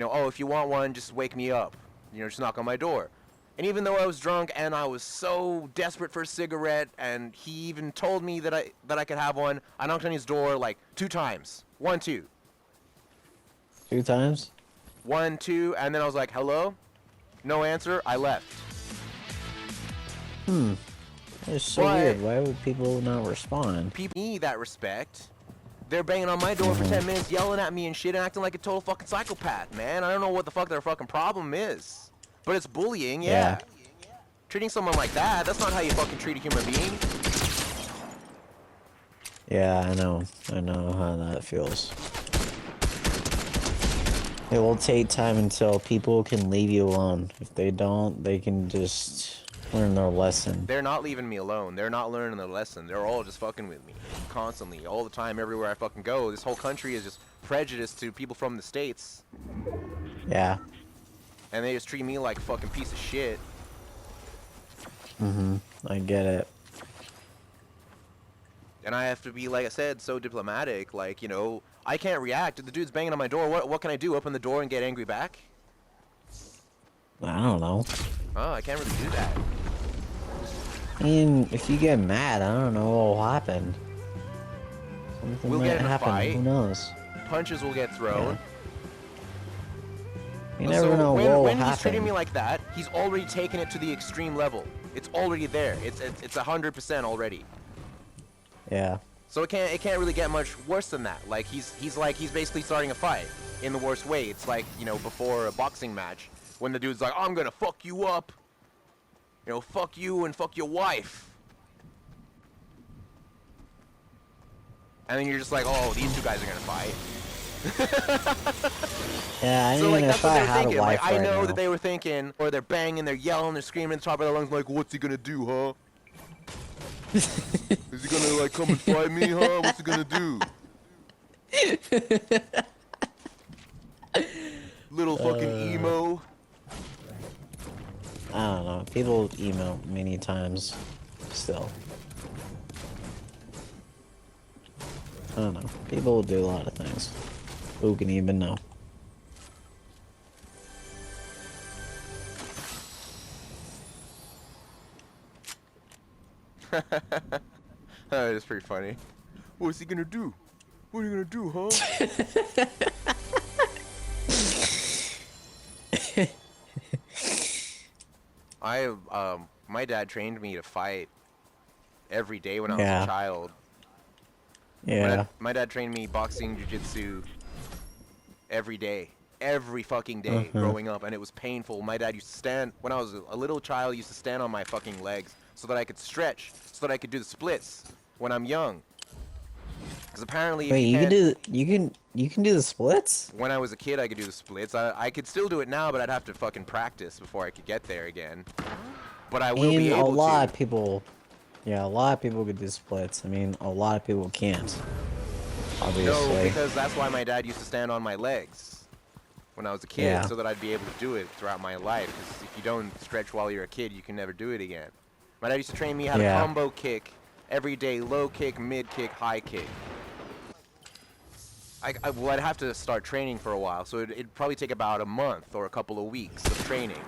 oh, if you want one, just wake me up. Just knock on my door. And even though I was drunk and I was so desperate for a cigarette, and he even told me that I could have one, I knocked on his door like 2 times. 1, 2. 2 times? 1, 2, and then I was like, hello? No answer. I left. It's so weird. Why would people not respond? People need that respect. They're banging on my door for 10 minutes, yelling at me and shit, and acting like a total fucking psychopath, man. I don't know what the fuck their fucking problem is. But it's bullying, yeah. Treating someone like that, that's not how you fucking treat a human being. Yeah, I know how that feels. It will take time until people can leave you alone. If they don't, they can just learn their lesson. They're not leaving me alone. They're not learning their lesson. They're all just fucking with me. Constantly. All the time, everywhere I fucking go. This whole country is just prejudiced to people from the States. Yeah. And they just treat me like a fucking piece of shit. I get it. And I have to be, like I said, so diplomatic. Like, I can't react. The dude's banging on my door. What can I do? Open the door and get angry back? I don't know. Oh, I can't really do that. I mean, if you get mad, I don't know what will happen. Something We'll might get in a happen. fight. Who knows? Punches will get thrown. You never know what will when happen. he's treating me like that, he's already taken it to the extreme level. It's already there. It's 100% already. Yeah. So it can't really get much worse than that. Like he's basically starting a fight in the worst way. It's like, before a boxing match when the dude's like, I'm gonna fuck you up. Fuck you and fuck your wife. And then you're just like, oh, these 2 guys are gonna fight. Yeah, I So mean, that's if what I they're had a thinking. wife I right know now. that they were thinking, or they're banging, they're yelling, they're screaming at the top of their lungs, like, what's he gonna do, huh? Is he gonna come and fight me, huh? What's he gonna do? Little fucking emo. I don't know. People email many times still. I don't know. People will do a lot of things. Who can even know? That is pretty funny. What's he gonna do? What are you gonna do, huh? My dad trained me to fight every day when I was a child. Yeah. My dad trained me boxing, jiu-jitsu every day. Every fucking day growing up, and it was painful. My dad used to stand, when I was a little child, used to stand on my fucking legs so that I could stretch, so that I could do the splits when I'm young. Because apparently, Wait, you can do the splits? when I was a kid, I could do the splits. I could still do it now, but I'd have to fucking practice before I could get there again. But I will be able to. A lot of people could do splits. I mean, a lot of people can't. Obviously. No, because that's why my dad used to stand on my legs when I was a kid, so that I'd be able to do it throughout my life. Because if you don't stretch while you're a kid, you can never do it again. My dad used to train me how to combo kick every day: low kick, mid kick, high kick. Well, I'd have to start training for a while, so it'd probably take about a month or a couple of weeks of training.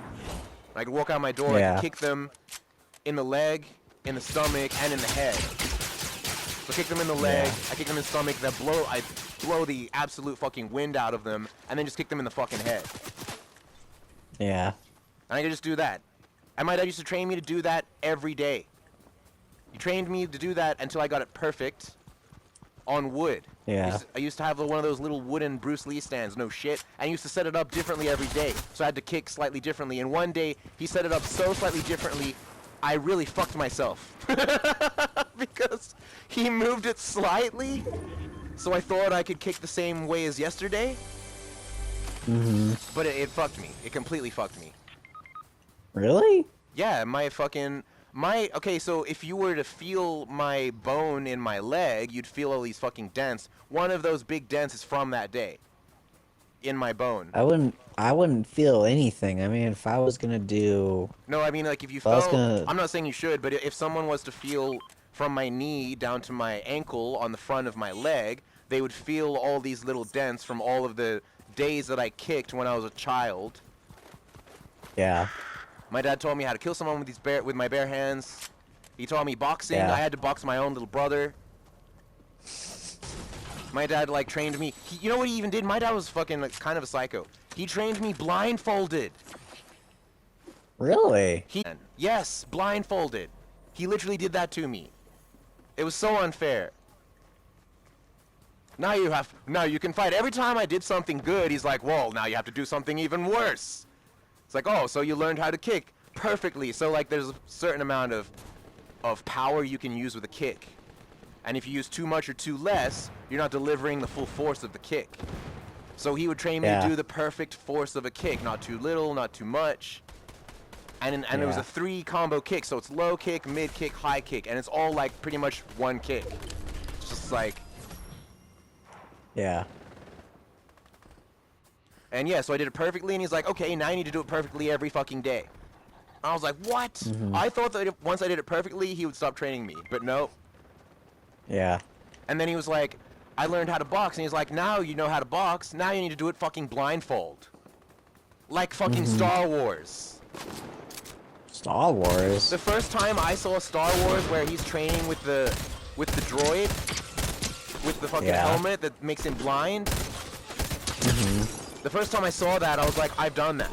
I could walk out my door, I could kick them in the leg, in the stomach, and in the head. So kick them in the leg, I kick them in the stomach, I blow the absolute fucking wind out of them, and then just kick them in the fucking head. Yeah. And I could just do that. And my dad used to train me to do that every day. He trained me to do that until I got it perfect on wood. Yeah. I used to have one of those little wooden Bruce Lee stands, no shit, and I used to set it up differently every day. So I had to kick slightly differently. And one day, he set it up so slightly differently, I really fucked myself. Because he moved it slightly, so I thought I could kick the same way as yesterday. But it fucked me. It completely fucked me. Really? Yeah, okay, so if you were to feel my bone in my leg, you'd feel all these fucking dents. One of those big dents is from that day. In my bone. I wouldn't feel anything. I mean, if I was gonna do... No, I mean, like, if you felt... I'm not saying you should, but if someone was to feel from my knee down to my ankle on the front of my leg, they would feel all these little dents from all of the days that I kicked when I was a child. Yeah. My dad taught me how to kill someone with my bare hands. He taught me boxing. Yeah. I had to box my own little brother. My dad like trained me. You know what he even did? My dad was fucking like, kind of a psycho. He trained me blindfolded. Really? Yes, blindfolded. He literally did that to me. It was so unfair. Now you can fight. Every time I did something good, he's like, "Whoa, now you have to do something even worse." It's like, "Oh, so you learned how to kick perfectly." So like there's a certain amount of power you can use with a kick. And if you use too much or too less, you're not delivering the full force of the kick. So he would train me to do the perfect force of a kick, not too little, not too much. And it was a 3 combo kick, so it's low kick, mid kick, high kick, and it's all like pretty much one kick. It's just like... Yeah. And yeah, so I did it perfectly, and he's like, okay, now you need to do it perfectly every fucking day. I was like, what? Mm-hmm. I thought that once I did it perfectly, he would stop training me, but no. Yeah. And then he was like, I learned how to box, and he's like, now you know how to box, now you need to do it fucking blindfold. Like fucking Star Wars. Star Wars? The first time I saw Star Wars where he's training with the droid, with the fucking helmet that makes him blind, the first time I saw that, I was like, I've done that.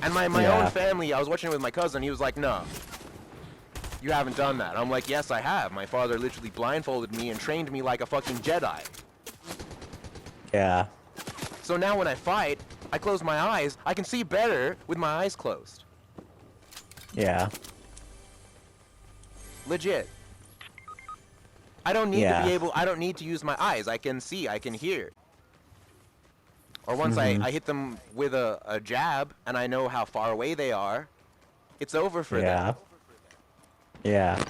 And my own family, I was watching it with my cousin, he was like, no, you haven't done that. I'm like, yes, I have. My father literally blindfolded me and trained me like a fucking Jedi. Yeah. So now when I fight, I close my eyes, I can see better with my eyes closed. Yeah. Legit. I don't need to be able, I don't need to use my eyes. I can see, I can hear. Or once I hit them with a jab and I know how far away they are, it's over for them. Yeah.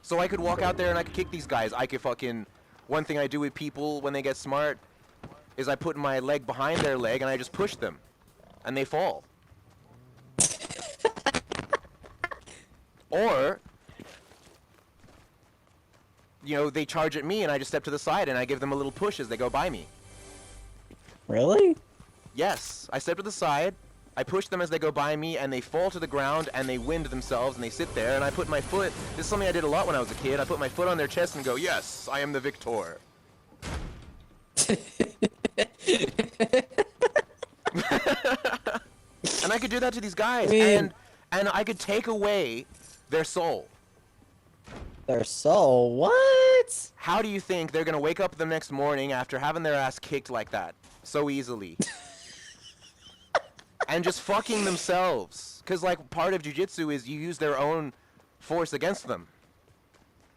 So I could walk out there and I could kick these guys. I could fucking, one thing I do with people when they get smart is I put my leg behind their leg and I just push them. And they fall. Or, you know, they charge at me and I just step to the side and I give them a little push as they go by me. Really? Yes, I step to the side, I push them as they go by me, and they fall to the ground and they wind themselves and they sit there, and I put my foot, this is something I did a lot when I was a kid, I put my foot on their chest and go, yes, I am the victor. And I could do that to these guys, and I could take away their soul. Their soul? What? How do you think they're gonna wake up the next morning after having their ass kicked like that so easily? And just fucking themselves? Because like part of jiu-jitsu is you use their own force against them.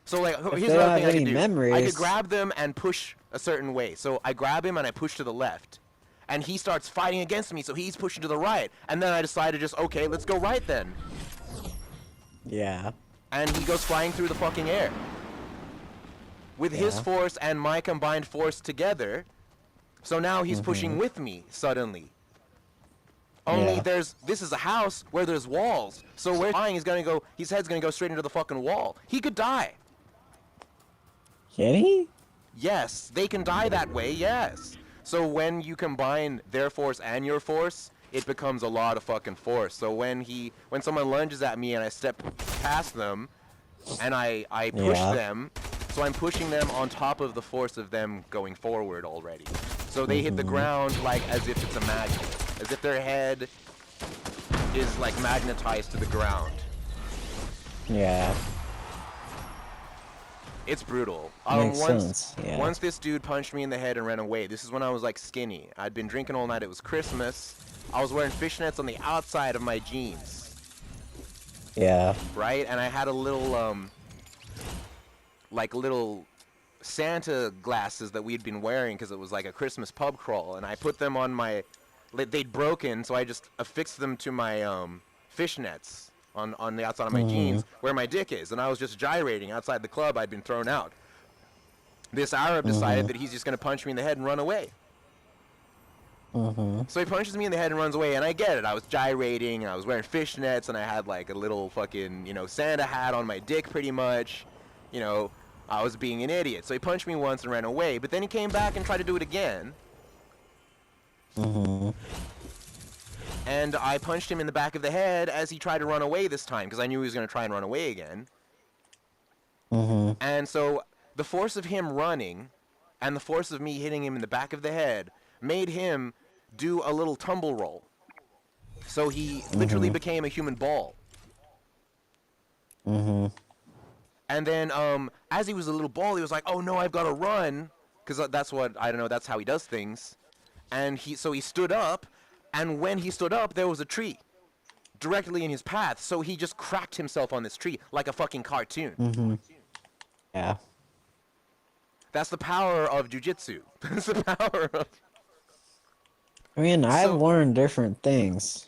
So like here's another thing I could do. I could grab them and push a certain way. So I grab him and I push to the left. And he starts fighting against me, so he's pushing to the right. And then I decide to just, okay, let's go right then. Yeah. And he goes flying through the fucking air. With his force and my combined force together. So now he's pushing with me, suddenly. Only this is a house where there's walls. So where flying is gonna go, his head's gonna go straight into the fucking wall. He could die. Can he? Yes, they can die that way, yes. So when you combine their force and your force, it becomes a lot of fucking force. So when someone lunges at me and I step past them, and I push them, so I'm pushing them on top of the force of them going forward already. So they hit the ground like as if it's a magnet. As if their head is like magnetized to the ground. Yeah. It's brutal. Makes sense. Yeah. Once this dude punched me in the head and ran away. This is when I was like skinny. I'd been drinking all night. It was Christmas. I was wearing fishnets on the outside of my jeans. Yeah. Right? And I had a little, like little Santa glasses that we'd been wearing because it was like a Christmas pub crawl. And I put them on my, they'd broken, so I just affixed them to my fishnets on the outside of my jeans where my dick is. And I was just gyrating outside the club. I'd been thrown out. This Arab decided that he's just going to punch me in the head and run away. So he punches me in the head and runs away, and I get it. I was gyrating, and I was wearing fishnets, and I had like a little fucking, you know, Santa hat on my dick pretty much. You know, I was being an idiot. So he punched me once and ran away, but then he came back and tried to do it again. Mm-hmm. And I punched him in the back of the head as he tried to run away this time, because I knew he was going to try and run away again. Mm-hmm. And so the force of him running and the force of me hitting him in the back of the head made him do a little tumble roll. So he literally became a human ball. Mm-hmm. And then as he was a little ball, he was like, oh no, I've got to run. Because that's what, I don't know, that's how he does things. And so he stood up, and when he stood up, there was a tree directly in his path. So he just cracked himself on this tree like a fucking cartoon. Mm-hmm. Yeah. That's the power of jujitsu. That's the power of... I mean, I've learned different things.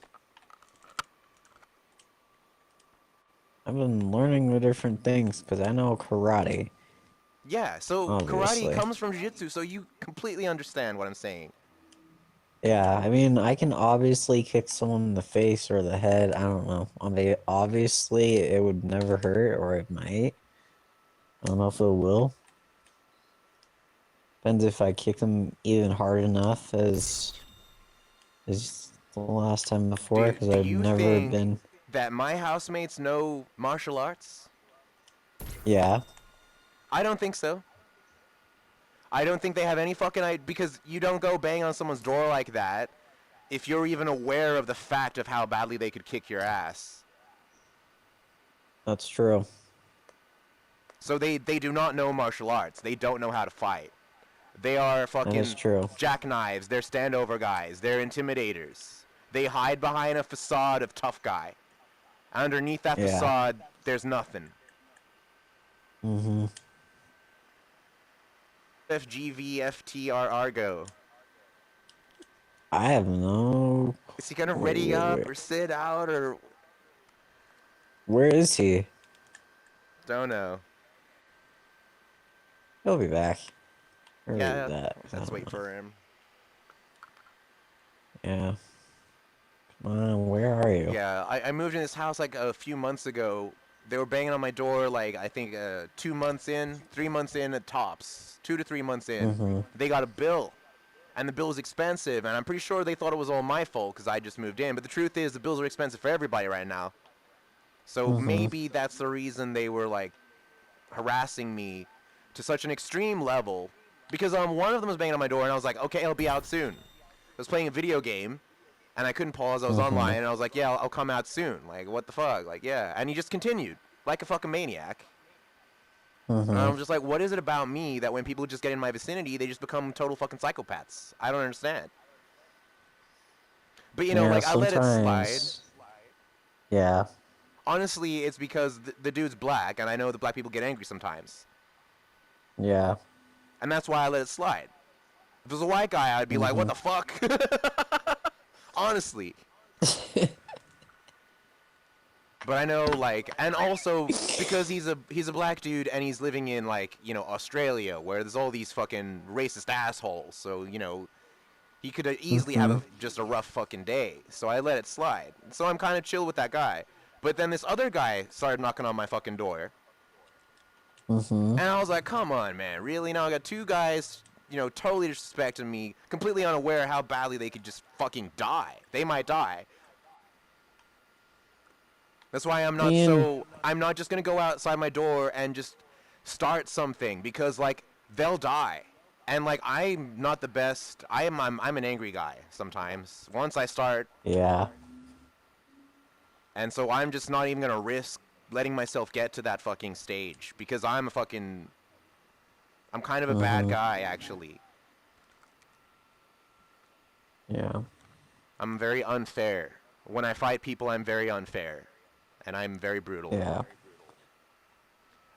I've been learning the different things because I know karate. Yeah, so Obviously. karate comes from jiu-jitsu, so you completely understand what I'm saying. Yeah, I mean, I can obviously kick someone in the face or the head. I don't know. I mean, obviously, it would never hurt, or it might. I don't know if it will. Depends if I kick them even hard enough as the last time before, because I've never been... that my housemates know martial arts? Yeah. I don't think so. I don't think they have any fucking idea, because you don't go bang on someone's door like that if you're even aware of the fact of how badly they could kick your ass. That's true. So they do not know martial arts. They don't know how to fight. They are fucking jackknives. They're standover guys. They're intimidators. They hide behind a facade of tough guy. Underneath that facade, there's nothing. Mm-hmm. FGVFTR go. I have no... Is he gonna ready up or sit out or... Where is he? Don't know. He'll be back. Let's wait for him. Yeah. Come on, where are you? Yeah, I moved in this house like a few months ago. They were banging on my door like, I think 2 months in, 3 months in at tops. 2 to 3 months in. They got a bill. And the bill was expensive, and I'm pretty sure they thought it was all my fault because I just moved in. But the truth is, the bills are expensive for everybody right now. So maybe that's the reason they were like harassing me to such an extreme level. Because one of them was banging on my door, and I was like, okay, I'll be out soon. I was playing a video game, and I couldn't pause. I was online, and I was like, yeah, I'll come out soon. Like, what the fuck? Like, yeah. And he just continued like a fucking maniac. And I'm just like, what is it about me that when people just get in my vicinity, they just become total fucking psychopaths? I don't understand. But, you know, like, I let it slide. Yeah. Honestly, it's because the dude's black, and I know that black people get angry sometimes. Yeah. And that's why I let it slide. If it was a white guy, I'd be like, what the fuck? Honestly. But I know, like, and also because he's a black dude and he's living in, like, you know, Australia, where there's all these fucking racist assholes. So, you know, he could easily have just a rough fucking day. So I let it slide. So I'm kind of chill with that guy. But then this other guy started knocking on my fucking door. And I was like, come on, man, really? Now I got two guys, you know, totally disrespecting me, completely unaware how badly they could just fucking die. They might die. That's why I'm not just going to go outside my door and just start something, because, like, they'll die. And, like, I'm not the best. I'm an angry guy sometimes. Once I start. Yeah. And so I'm just not even going to risk letting myself get to that fucking stage, because I'm kind of a bad guy, actually. Yeah. I'm very unfair. When I fight people, I'm very unfair. And I'm very brutal. Yeah.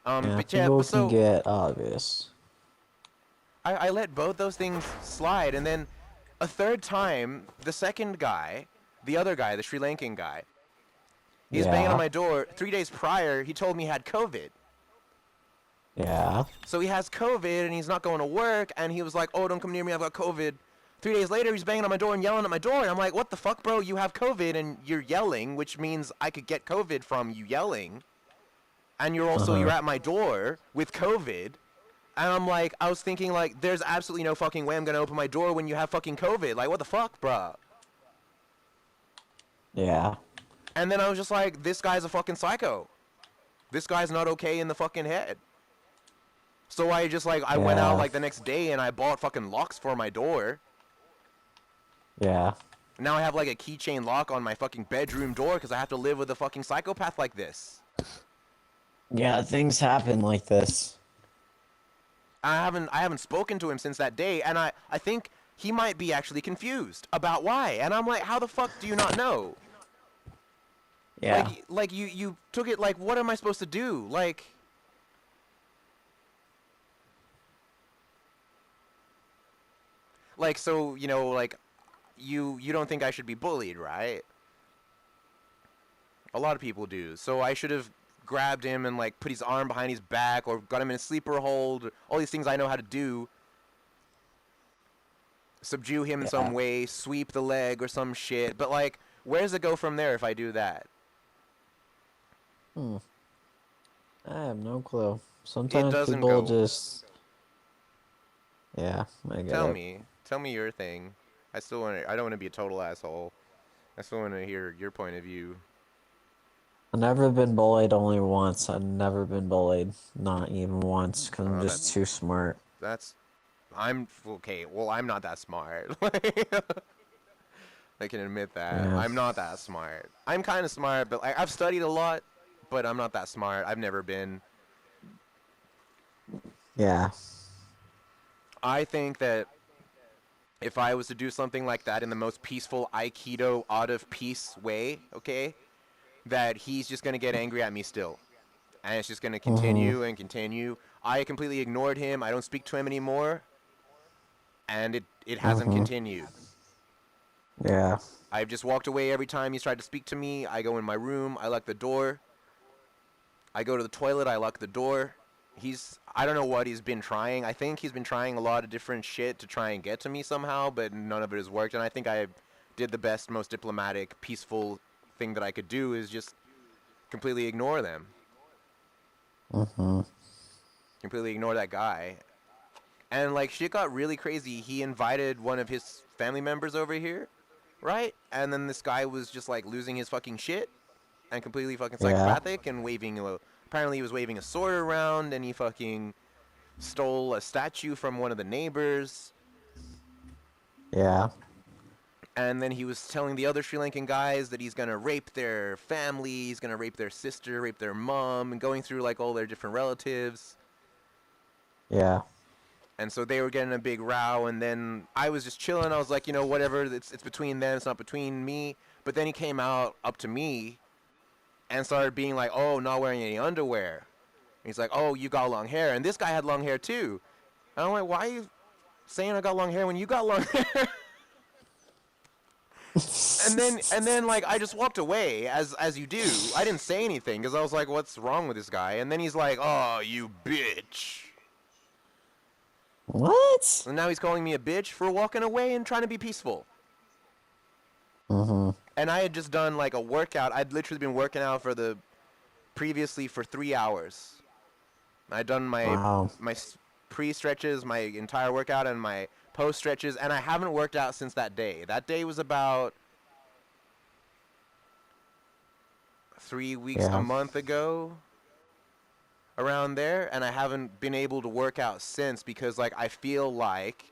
But people can get obvious. I let both those things slide, and then a third time, the second guy, the other guy, the Sri Lankan guy, he's banging on my door. 3 days prior, he told me he had COVID. Yeah. So he has COVID, and he's not going to work, and he was like, oh, don't come near me, I've got COVID. 3 days later, he's banging on my door and yelling at my door, and I'm like, what the fuck, bro? You have COVID, and you're yelling, which means I could get COVID from you yelling. And you're also, you're at my door with COVID. And I'm like, I was thinking like, there's absolutely no fucking way I'm gonna open my door when you have fucking COVID. Like, what the fuck, bruh? Yeah. And then I was just like, this guy's a fucking psycho. This guy's not okay in the fucking head. So I just like, I went out Yeah. like the next day and I bought fucking locks for my door. Yeah. Now I have like a keychain lock on my fucking bedroom door because I have to live with a fucking psychopath like this. Yeah, things happen like this. I haven't spoken to him since that day, and I think he might be actually confused about why. And I'm like, how the fuck do you not know? Yeah. Like you took it like, what am I supposed to do? Like so, you know, like you don't think I should be bullied, right? A lot of people do. So I should have grabbed him and like put his arm behind his back or got him in a sleeper hold. All these things I know how to do. Subdue him in some way, sweep the leg or some shit. But like, where does it go from there if I do that? I have no clue. Sometimes people go. just... Yeah, I get it. Tell me your thing. I don't want to be a total asshole. I still want to hear your point of view. I've never been bullied, only once. I've never been bullied, not even once, because I'm just too smart. I'm okay. Well, I'm not that smart. I can admit that. Yeah. I'm not that smart. I'm kind of smart, but like, I've studied a lot, but I'm not that smart. I've never been. Yeah. I think that if I was to do something like that in the most peaceful Aikido out of peace way, okay, that he's just gonna get angry at me still. And it's just gonna continue and continue. I completely ignored him. I don't speak to him anymore. And it hasn't continued. Yeah. I've just walked away every time he's tried to speak to me. I go in my room. I lock the door. I go to the toilet. I lock the door. I don't know what he's been trying. I think he's been trying a lot of different shit to try and get to me somehow, but none of it has worked. And I think I did the best, most diplomatic, peaceful thing that I could do is just completely ignore them. Completely ignore that guy. And like shit got really crazy. He invited one of his family members over here, right? And then this guy was just like losing his fucking shit and completely fucking psychopathic and apparently he was waving a sword around and he fucking stole a statue from one of the neighbors. Yeah. And then he was telling the other Sri Lankan guys that he's gonna rape their family, he's gonna rape their sister, rape their mom, and going through like all their different relatives. Yeah. And so they were getting a big row, and then I was just chilling. I was like, you know, whatever, it's between them, it's not between me. But then he came out up to me and started being like, oh, not wearing any underwear. And he's like, oh, you got long hair. And this guy had long hair too. And I'm like, why are you saying I got long hair when you got long hair? and then like I just walked away as you do. I didn't say anything because I was like, what's wrong with this guy? And then he's like, oh, you bitch. What? And now he's calling me a bitch for walking away and trying to be peaceful. And I had just done like a workout. I'd literally been working out previously for 3 hours. I'd done my pre-stretches, my entire workout, and my post-stretches, and I haven't worked out since that day. That day was about 3 weeks, a month ago. Around there, and I haven't been able to work out since because like I feel like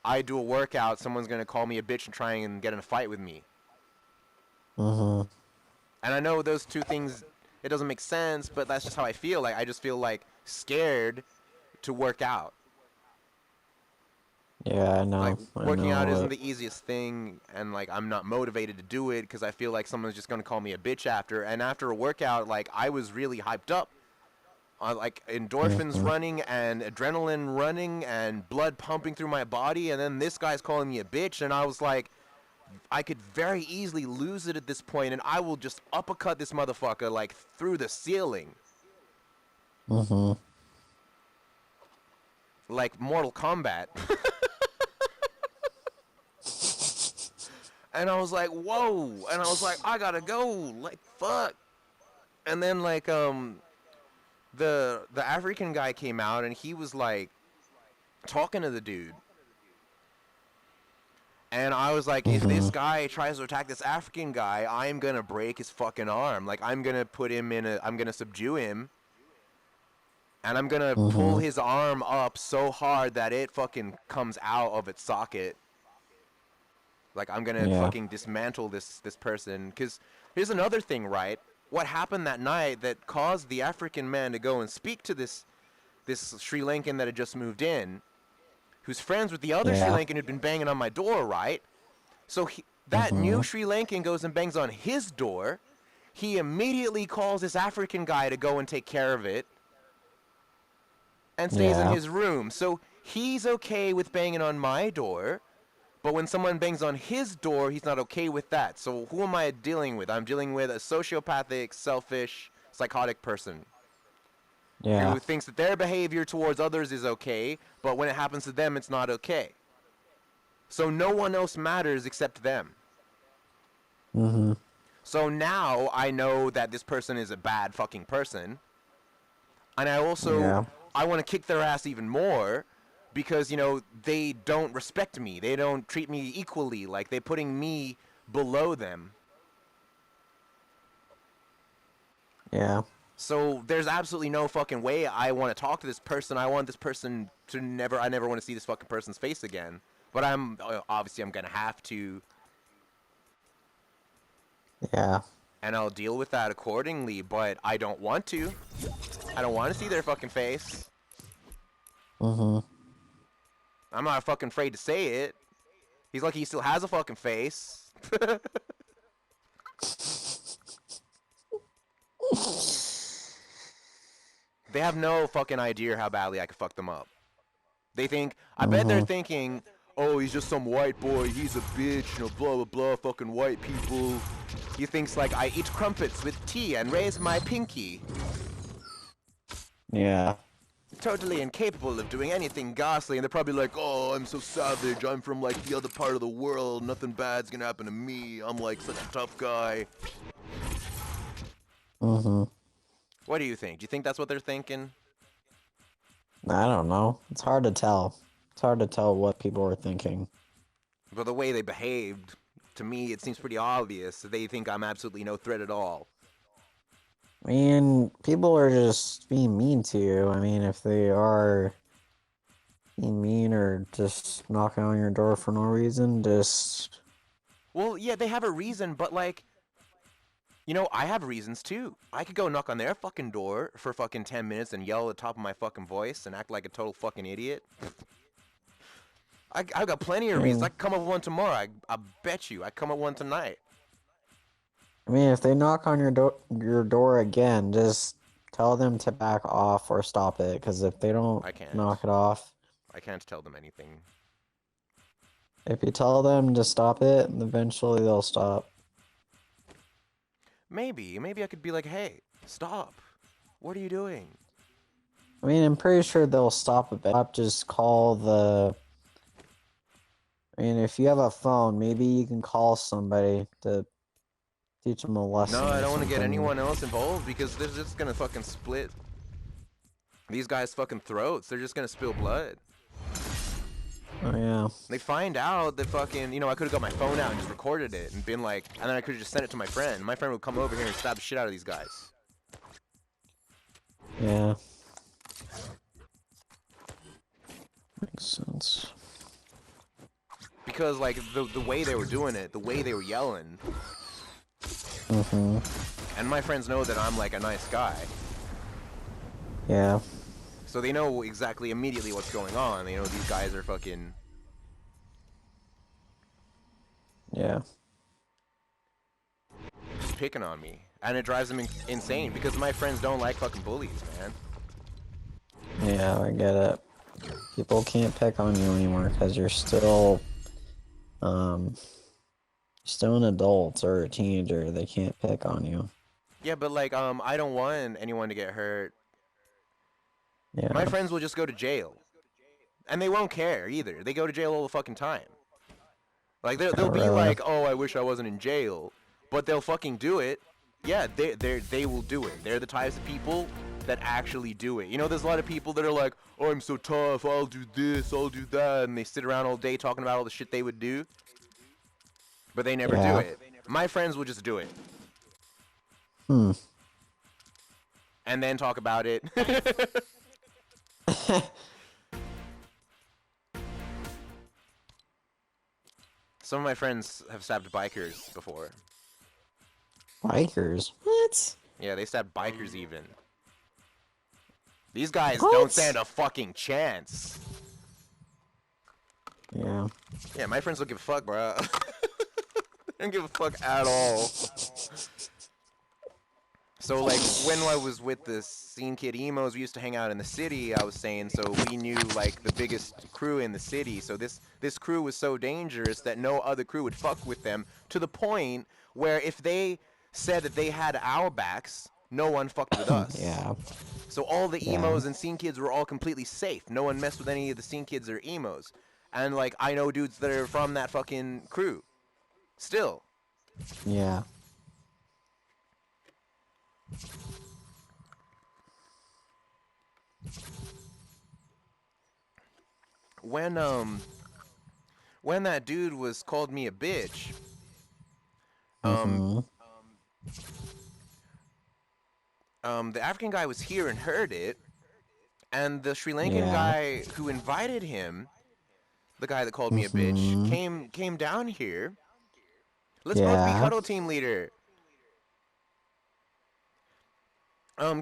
I do a workout, someone's gonna call me a bitch and try and get in a fight with me. And I know those two things, it doesn't make sense, but that's just how I feel. Like I just feel like scared to work out. Yeah, I know. Like working out isn't the easiest thing, and like I'm not motivated to do it because I feel like someone's just gonna call me a bitch after. And after a workout, like I was really hyped up. Like endorphins running and adrenaline running and blood pumping through my body, and then this guy's calling me a bitch, and I was like, I could very easily lose it at this point, and I will just uppercut this motherfucker like through the ceiling. Like Mortal Kombat. And I was like, whoa, and I was like, I gotta go, like fuck. And then like the African guy came out and he was like talking to the dude. And I was like, if this guy tries to attack this African guy, I'm gonna break his fucking arm. Like, I'm gonna put him in I'm gonna subdue him. And I'm gonna pull his arm up so hard that it fucking comes out of its socket. Like, I'm gonna fucking dismantle this person. Because here's another thing, right? What happened that night that caused the African man to go and speak to this Sri Lankan that had just moved in, who's friends with the other Sri Lankan who'd been banging on my door, right? So that new Sri Lankan goes and bangs on his door. He immediately calls this African guy to go and take care of it and stays in his room. So he's okay with banging on my door, but when someone bangs on his door, he's not okay with that. So who am I dealing with? I'm dealing with a sociopathic, selfish, psychotic person. Who thinks that their behavior towards others is okay, but when it happens to them, it's not okay. So no one else matters except them. So now I know that this person is a bad fucking person. And I also, I want to kick their ass even more because, you know, they don't respect me. They don't treat me equally. Like, they're putting me below them. Yeah. So there's absolutely no fucking way I want to talk to this person. I want this person to I never want to see this fucking person's face again. But obviously I'm going to have to. Yeah. And I'll deal with that accordingly, but I don't want to. I don't want to see their fucking face. I'm not fucking afraid to say it. He's lucky he still has a fucking face. They have no fucking idea how badly I could fuck them up. They think, I bet they're thinking, oh, he's just some white boy, he's a bitch, you know, blah, blah, blah, fucking white people. He thinks, like, I eat crumpets with tea and raise my pinky. Yeah. Totally incapable of doing anything ghastly, and they're probably like, oh, I'm so savage, I'm from, like, the other part of the world, nothing bad's gonna happen to me, I'm, like, such a tough guy. What do you think? Do you think that's what they're thinking? I don't know. It's hard to tell. It's hard to tell what people are thinking. But the way they behaved, to me, it seems pretty obvious. They think I'm absolutely no threat at all. I mean, people are just being mean to you. I mean, if they are being mean or just knocking on your door for no reason, just... Well, yeah, they have a reason, but, like... You know, I have reasons, too. I could go knock on their fucking door for fucking 10 minutes and yell at the top of my fucking voice and act like a total fucking idiot. I've got plenty of reasons. I could come up with one tomorrow. I bet you. I come up with one tonight. I mean, if they knock on your door again, just tell them to back off or stop it. Because if they don't knock it off... I can't tell them anything. If you tell them to stop it, eventually they'll stop. Maybe I could be like, hey, stop. What are you doing? I mean, I'm pretty sure they'll stop it, but just call the... I mean, if you have a phone, maybe you can call somebody to teach them a lesson. No, I don't want to get anyone else involved because they're just gonna fucking split these guys' fucking throats. They're just gonna spill blood. Oh, yeah. They find out that fucking, you know, I could have got my phone out and just recorded it and been like, and then I could have just sent it to my friend. My friend would come over here and stab the shit out of these guys. Yeah. Makes sense. Because, like, the way they were doing it, the way they were yelling. And my friends know that I'm, like, a nice guy. Yeah. So they know exactly immediately what's going on. They know these guys are fucking... Yeah. Just picking on me. And it drives them insane because my friends don't like fucking bullies, man. Yeah, I get it. People can't pick on you anymore because you're still... still an adult or a teenager. They can't pick on you. Yeah, but, like, I don't want anyone to get hurt. Yeah. My friends will just go to jail. And they won't care, either. They go to jail all the fucking time. Like, they'll be like, oh, I wish I wasn't in jail. But they'll fucking do it. Yeah, they will do it. They're the types of people that actually do it. You know, there's a lot of people that are like, oh, I'm so tough, I'll do this, I'll do that, and they sit around all day talking about all the shit they would do, but they never do it. My friends would just do it. And then talk about it. Some of my friends have stabbed bikers before. Bikers? What? Yeah, they stabbed bikers even. These guys don't stand a fucking chance. Yeah. Yeah, my friends don't give a fuck, bro. They don't give a fuck at all. So, like, when I was with the Scene Kid Emos, we used to hang out in the city, I was saying, so we knew, like, the biggest crew in the city. So this crew was so dangerous that no other crew would fuck with them, to the point where if they said that they had our backs, no one fucked with us. Yeah. So all the emos and Scene Kids were all completely safe. No one messed with any of the Scene Kids or emos. And, like, I know dudes that are from that fucking crew. Still. Yeah. When that dude was called me a bitch, the African guy was here and heard it, and the Sri Lankan guy who invited him, the guy that called me a bitch, came down here. Let's both be cuddle team leader.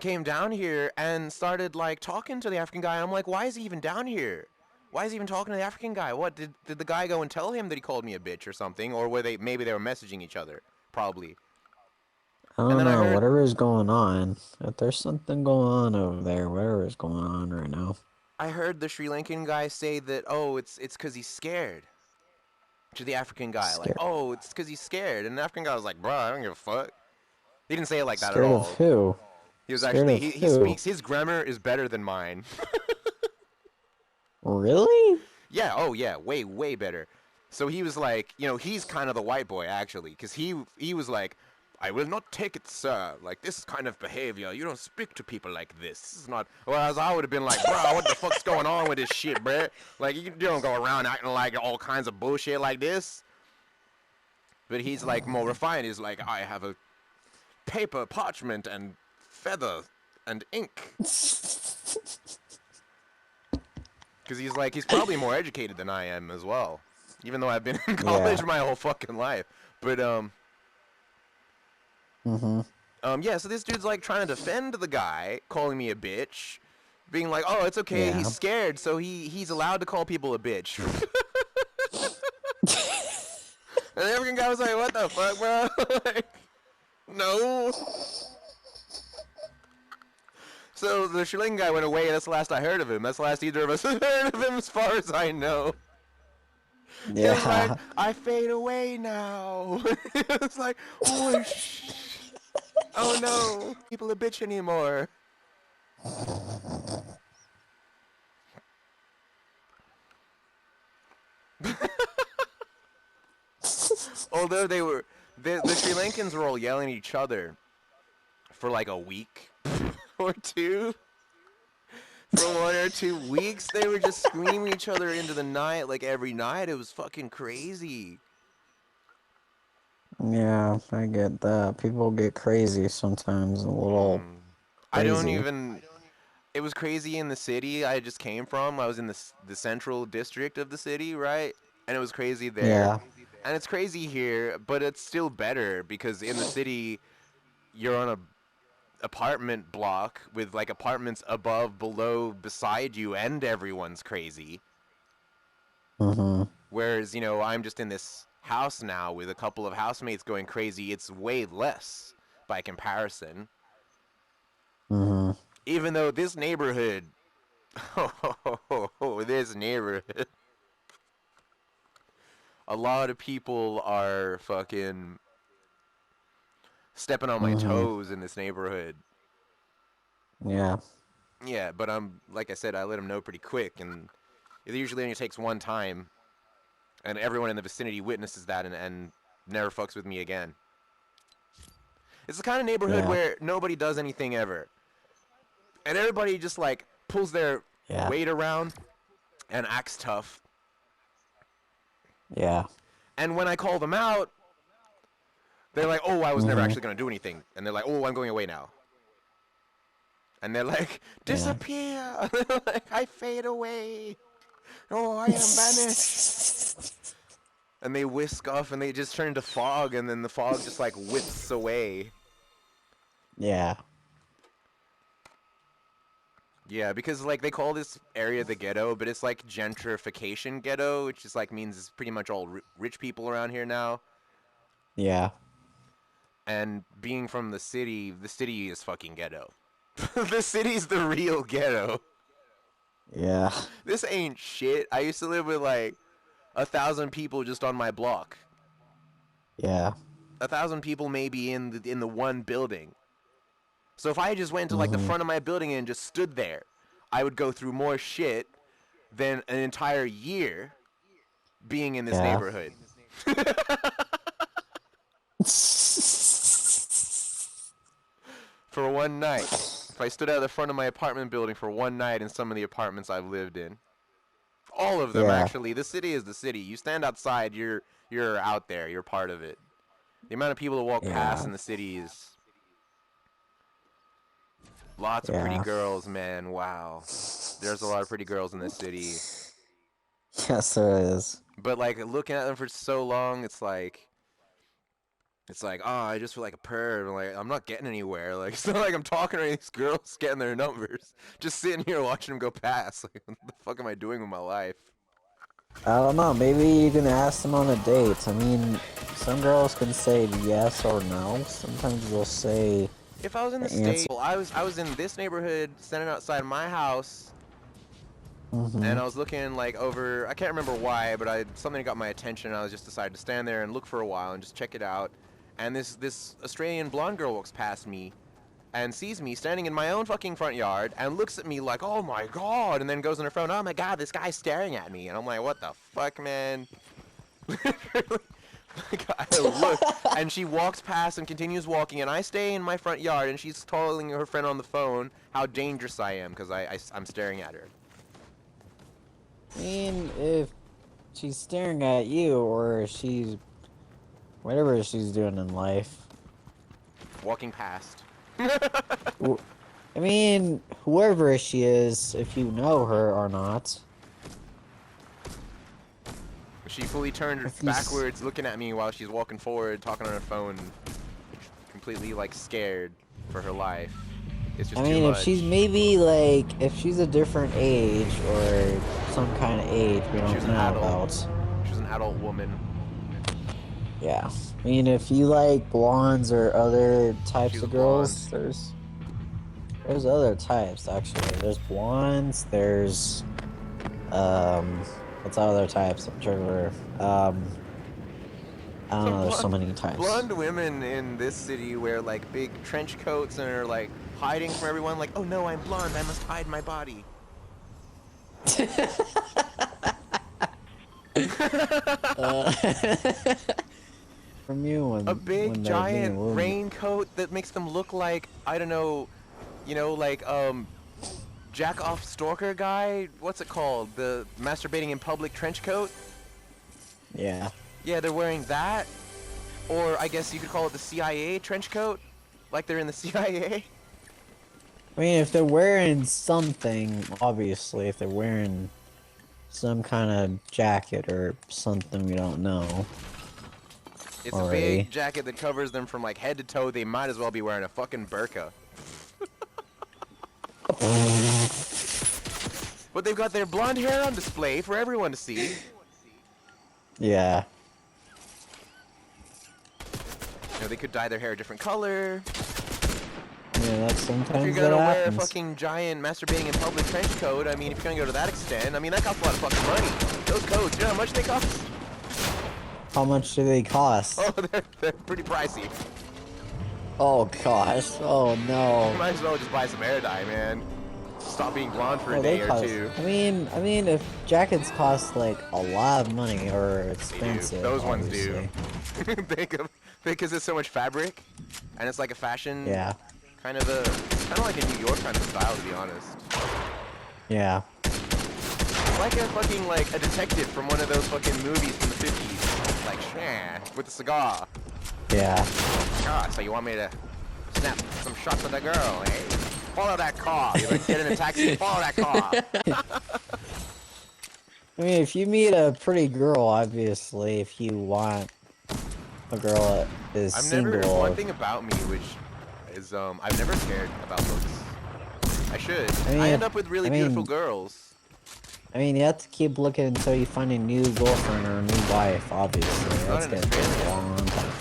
Came down here and started, like, talking to the African guy. I'm like, why is he even down here? Why is he even talking to the African guy? What, did the guy go and tell him that he called me a bitch or something? Or were maybe they were messaging each other? Probably. I don't know, whatever is going on. If there's something going on over there, whatever is going on right now. I heard the Sri Lankan guy say that, oh, it's because he's scared. To the African guy. Like, oh, it's because he's scared. And the African guy was like, bro, I don't give a fuck. He didn't say it like that at all. Scared of who? He was actually, he speaks, his grammar is better than mine. Really? Yeah, oh yeah, way, way better. So he was like, you know, he's kind of the white boy, actually, because he was like, I will not take it, sir. Like, this kind of behavior, you don't speak to people like this. This is not, whereas I would have been like, bro, what the fuck's going on with this shit, bruh? Like, you don't go around acting like all kinds of bullshit like this. But he's like more refined. He's like, I have a paper, parchment, and feather, and ink. Because he's like, he's probably more educated than I am as well. Even though I've been in college my whole fucking life. But, yeah, so this dude's like trying to defend the guy, calling me a bitch. Being like, oh, it's okay, he's scared, so he's allowed to call people a bitch. And the African guy was like, what the fuck, bro? Like, no. So the Sri Lankan guy went away, and that's the last I heard of him. That's the last either of us heard of him, as far as I know. Yeah. He was like, I fade away now. It's like, whoosh. Oh no, people a bitch anymore. Although the Sri Lankans were all yelling at each other for like a week or two. For 1 or 2 weeks, they were just screaming each other into the night, like every night. It was fucking crazy. Yeah, I get that. People get crazy sometimes, a little crazy. I don't even... It was crazy in the city I just came from. I was in the central district of the city, right? And it was crazy there. Yeah. And it's crazy here, but it's still better because in the city, you're on a apartment block with like apartments above, below, beside you, and everyone's crazy. Whereas, you know, I'm just in this house now with a couple of housemates going crazy. It's way less by comparison. Even though this neighborhood, this neighborhood, a lot of people are fucking stepping on my toes in this neighborhood. Yeah. Yeah, but like I said, I let them know pretty quick, and it usually only takes one time, and everyone in the vicinity witnesses that and never fucks with me again. It's the kind of neighborhood where nobody does anything ever. And everybody just like pulls their weight around and acts tough. Yeah. And when I call them out, they're like, oh, I was never actually going to do anything. And they're like, oh, I'm going away now. And they're like, disappear. Like, I fade away. Oh, I am banished. And they whisk off and they just turn into fog. And then the fog just like whips away. Yeah. Yeah, because like they call this area the ghetto, but it's like gentrification ghetto, which is like means it's pretty much all rich people around here now. Yeah. And being from the city is fucking ghetto. The city's the real ghetto. Yeah. This ain't shit. I used to live with like 1,000 people just on my block. Yeah. 1,000 people maybe in the one building. So if I just went to like the front of my building and just stood there, I would go through more shit than an entire year being in this neighborhood. For one night. If I stood at the front of my apartment building for one night in some of the apartments I've lived in. All of them, actually. The city is the city. You stand outside, you're out there. You're part of it. The amount of people that walk past in the city is... Lots of pretty girls, man. Wow. There's a lot of pretty girls in this city. Yes, there is. But, like, looking at them for so long, it's like, oh, I just feel like a perv. Like, I'm not getting anywhere. Like, it's not like I'm talking to these girls, getting their numbers. Just sitting here watching them go past. Like, what the fuck am I doing with my life? I don't know. Maybe you can ask them on a date. I mean, some girls can say yes or no. Sometimes they'll say... If I was in the States, well, I was in this neighborhood, standing outside my house, and I was looking like over. I can't remember why, but something got my attention. I was just decided to stand there and look for a while and just check it out. And this Australian blonde girl walks past me, and sees me standing in my own fucking front yard, and looks at me like, "Oh my god!" And then goes on her phone, "Oh my god, this guy's staring at me," and I'm like, "What the fuck, man?" I look, and she walks past and continues walking, and I stay in my front yard, and she's telling her friend on the phone how dangerous I am because I'm staring at her. I mean, if she's staring at you, or she's... whatever she's doing in life. Walking past. I mean, whoever she is, if you know her or not... She fully turned backwards, looking at me while she's walking forward, talking on her phone, completely like scared for her life. It's just too much. If she's maybe like, if she's a different age or some kind of age we don't know about. She's an adult woman. Yeah. I mean, if you like blondes or other types of girls, there's other types actually. There's blondes. There's what's other types? I'm sure. I don't know. There's so many types. Blonde women in this city wear like big trench coats and are like hiding from everyone. Like, oh no, I'm blonde. I must hide my body. From you, a big giant raincoat that makes them look like, I don't know, like jack off stalker guy. What's it called? The masturbating in public trench coat. Yeah. Yeah, they're wearing that, or I guess you could call it the CIA trench coat, like they're in the CIA. I mean, if they're wearing something, obviously, if they're wearing some kind of jacket or something we don't know. It's a big jacket that covers them from like head to toe. They might as well be wearing a fucking burqa. But they've got their blonde hair on display for everyone to see. Yeah. They could dye their hair a different color. Yeah, that's sometimes if you're gonna wear a fucking giant masturbating in public trench coat, I mean, if you're gonna go to that extent, I mean, that costs a lot of fucking money. Those coats, you know how much they cost? How much do they cost? Oh, they're pretty pricey. Oh gosh. Oh no. You might as well just buy some hair dye, man. Stop being blonde for a day or two. I mean, if jackets cost like a lot of money or expensive, those ones do. Because it's so much fabric, and it's like a fashion kind of like a New York kind of style, to be honest. Yeah. Like a fucking, like, a detective from one of those fucking movies from the 50s. Like, shah, with a cigar. Yeah. Ah, so you want me to snap some shots at the girl, eh? Follow that car. You're like, get in a taxi, follow that car. I mean, if you meet a pretty girl, obviously, if you want a girl that is single. One thing about me, which is, I've never cared about looks. I should. I end up with really beautiful girls. I mean, you have to keep looking until you find a new girlfriend or a new wife, obviously. That's gonna take a long time.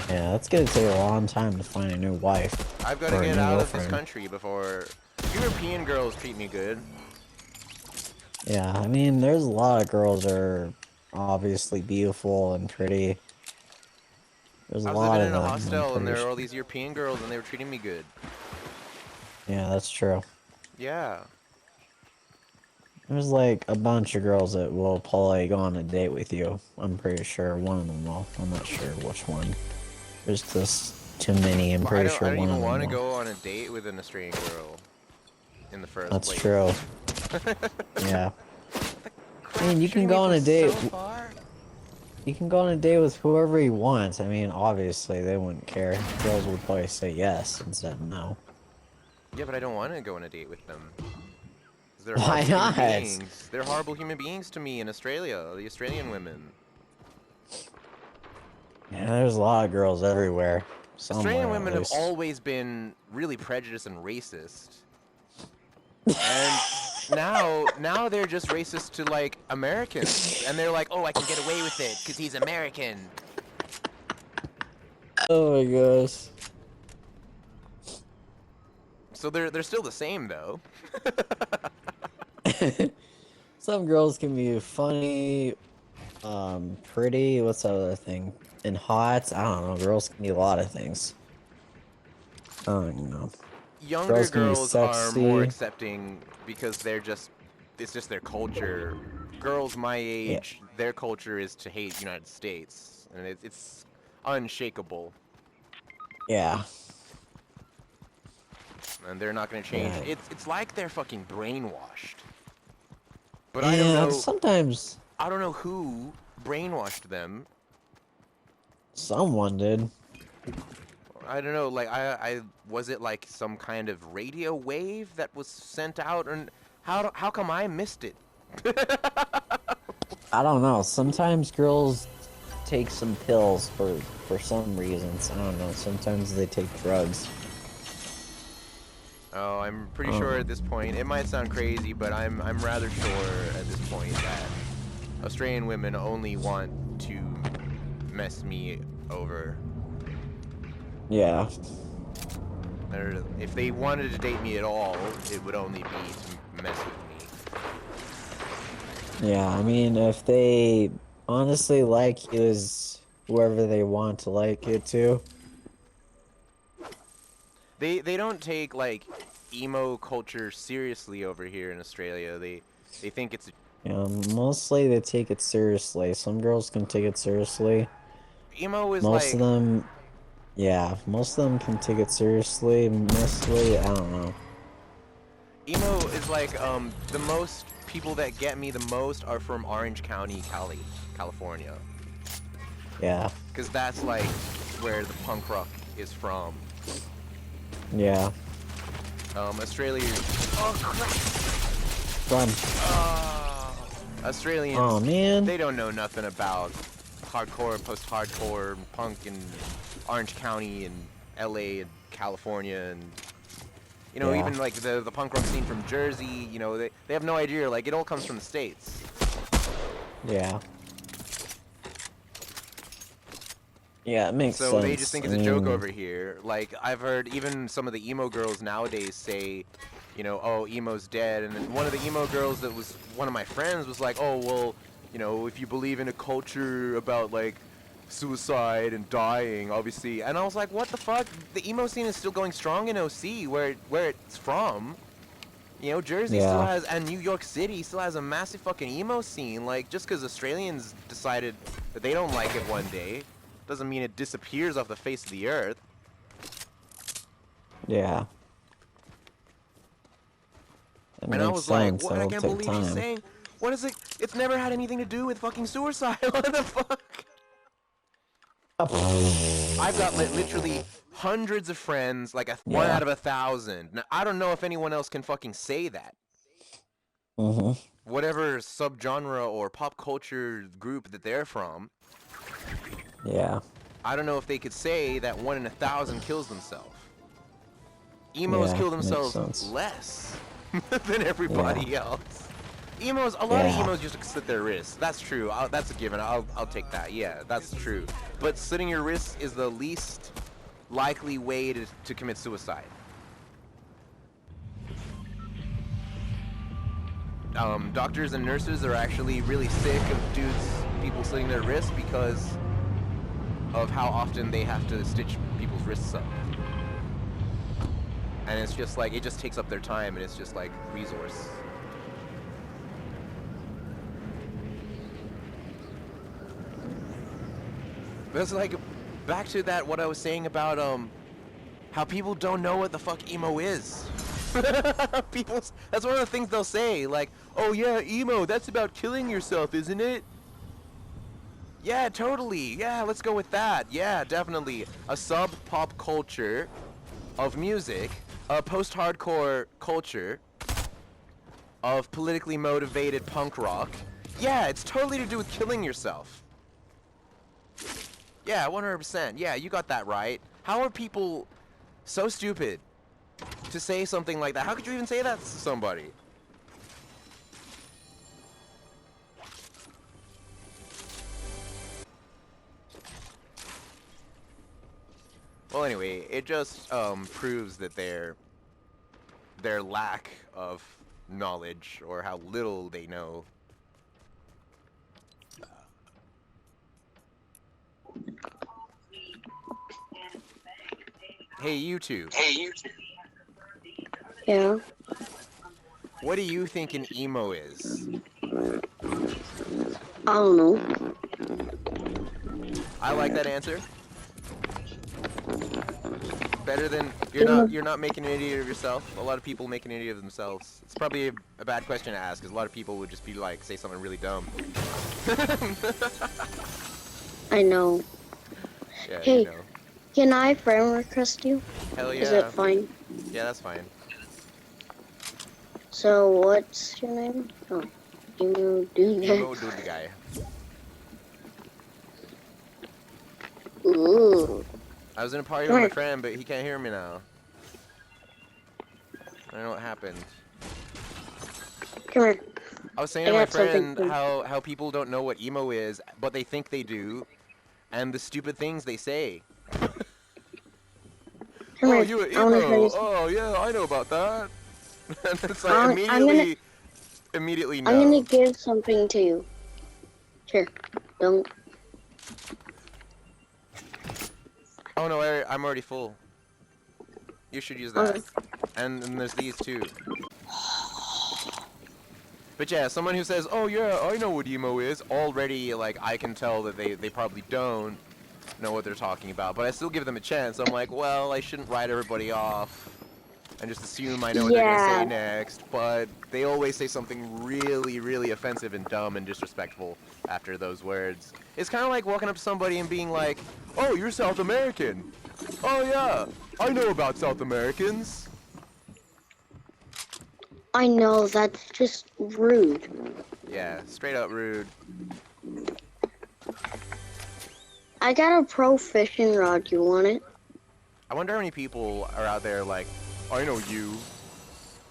Yeah, that's gonna take a long time to find a new wife. I've got to get out of this country before... European girls treat me good. Yeah, I mean, there's a lot of girls that are obviously beautiful and pretty. There's a lot of them. I was living in a hostel and there were all these European girls and they were treating me good. Yeah, that's true. Yeah. There's like a bunch of girls that will probably go on a date with you. I'm pretty sure one of them will. I'm not sure which one. There's just too many. I'm pretty sure one of them will. I don't even want to go on a date with an Australian girl in the first place. That's true. Yeah. I mean, you can go on a date. You can go on a date with whoever you want. I mean, obviously they wouldn't care. Girls would probably say yes instead of no. Yeah, but I don't want to go on a date with them. Why not? They're horrible human beings to me in Australia, the Australian women. Yeah, there's a lot of girls everywhere. Australian women have always been really prejudiced and racist. And now they're just racist to, like, Americans. And they're like, oh, I can get away with it because he's American. Oh my gosh. So they're still the same, though. Some girls can be funny, pretty, what's the other thing? And hot, I don't know, girls can be a lot of things. I don't even know. Younger girls are more accepting because it's just their culture. Girls my age, their culture is to hate United States, and it's unshakable. Yeah. And they're not gonna change. Yeah. It's like they're fucking brainwashed. But yeah, I don't know. Sometimes I don't know who brainwashed them. Someone did. I don't know. Like I was it like some kind of radio wave that was sent out, and how come I missed it? I don't know. Sometimes girls take some pills for some reasons. I don't know. Sometimes they take drugs. Oh, I'm pretty sure at this point, it might sound crazy, but I'm rather sure at this point that Australian women only want to mess me over. Yeah. If they wanted to date me at all, it would only be to mess with me. Yeah, I mean, if they honestly like you as whoever they want to like you to. They don't take, like, emo culture seriously over here in Australia. They think it's... Yeah, mostly they take it seriously. Some girls can take it seriously. Emo is most of them... Yeah, most of them can take it seriously. Mostly, I don't know. Emo is like, the most people that get me the most are from Orange County, California. Yeah. Because that's, like, where the punk rock is from. Yeah. Australia... Oh, crap! Run. Australians... Oh, man. They don't know nothing about hardcore, post-hardcore, punk in Orange County and LA and California and... You know, even, like, the punk rock scene from Jersey, you know, they have no idea. Like, it all comes from the States. Yeah. Yeah, it makes sense. So they just think it's a joke over here. Like, I've heard even some of the emo girls nowadays say, you know, oh, emo's dead. And one of the emo girls that was one of my friends was like, oh, well, you know, if you believe in a culture about, like, suicide and dying, obviously. And I was like, what the fuck? The emo scene is still going strong in OC, where it's from. You know, Jersey still has, and New York City still has a massive fucking emo scene. Like, just because Australians decided that they don't like it one day, doesn't mean it disappears off the face of the earth. Yeah. It And I makes was like, sense. what? I It'll can't take believe she's time. saying. What is it? It's never had anything to do with fucking suicide. What the fuck? I've got literally hundreds of friends, like one Yeah. out of 1,000. Now, I don't know if anyone else can fucking say that. Mhm. Whatever subgenre or pop culture group that they're from, Yeah. I don't know if they could say that 1 in 1,000 kills themselves. Emos Yeah. kill Makes themselves sense. less than everybody else. Emos, a lot of emos just slit their wrists. That's true. That's a given. I'll take that. Yeah, that's true. But slitting your wrists is the least likely way to commit suicide. Doctors and nurses are actually really sick of people slitting their wrists because of how often they have to stitch people's wrists up. And it's just like, it just takes up their time, and it's just like resource. But it's like, back to that, what I was saying about, how people don't know what the fuck emo is. That's one of the things they'll say, like, oh yeah, emo, that's about killing yourself, isn't it? Yeah, totally. Yeah, let's go with that. Yeah, definitely. A sub-pop culture of music, a post-hardcore culture of politically motivated punk rock. Yeah, it's totally to do with killing yourself. Yeah, 100%. Yeah, you got that right. How are people so stupid to say something like that? How could you even say that to somebody? Well, anyway, it just proves that their lack of knowledge, or how little they know. Hey, YouTube. Yeah. What do you think an emo is? I don't know. I like that answer. Better than you're not making an idiot of yourself. A lot of people make an idiot of themselves. It's probably a bad question to ask, because a lot of people would just be like, say something really dumb. I know. Yeah, Hey, you know. can I friend request you? Hell yeah. Is it fine? Yeah, that's fine. So what's your name? Oh, Emo Dude. Emo Dude guy. Ooh. I was in a party with my friend, but he can't hear me now. I don't know what happened. Come here. I was saying to my friend how people don't know what emo is, but they think they do, and the stupid things they say. Oh, you an emo? Oh, yeah, I know about that. And it's like immediately no. I'm gonna give something to you. Here, don't. Oh no, I'm already full. You should use that. And there's these too. But yeah, someone who says, oh yeah, I know what emo is, already, like, I can tell that they probably don't know what they're talking about. But I still give them a chance. I'm like, well, I shouldn't write everybody off and just assume I know what they're gonna say next. But they always say something really, really offensive and dumb and disrespectful after those words. It's kind of like walking up to somebody and being like, oh, you're South American. Oh yeah, I know about South Americans. I know, that's just rude. Yeah, straight up rude. I got a pro fishing rod, you want it? I wonder how many people are out there like, I know you.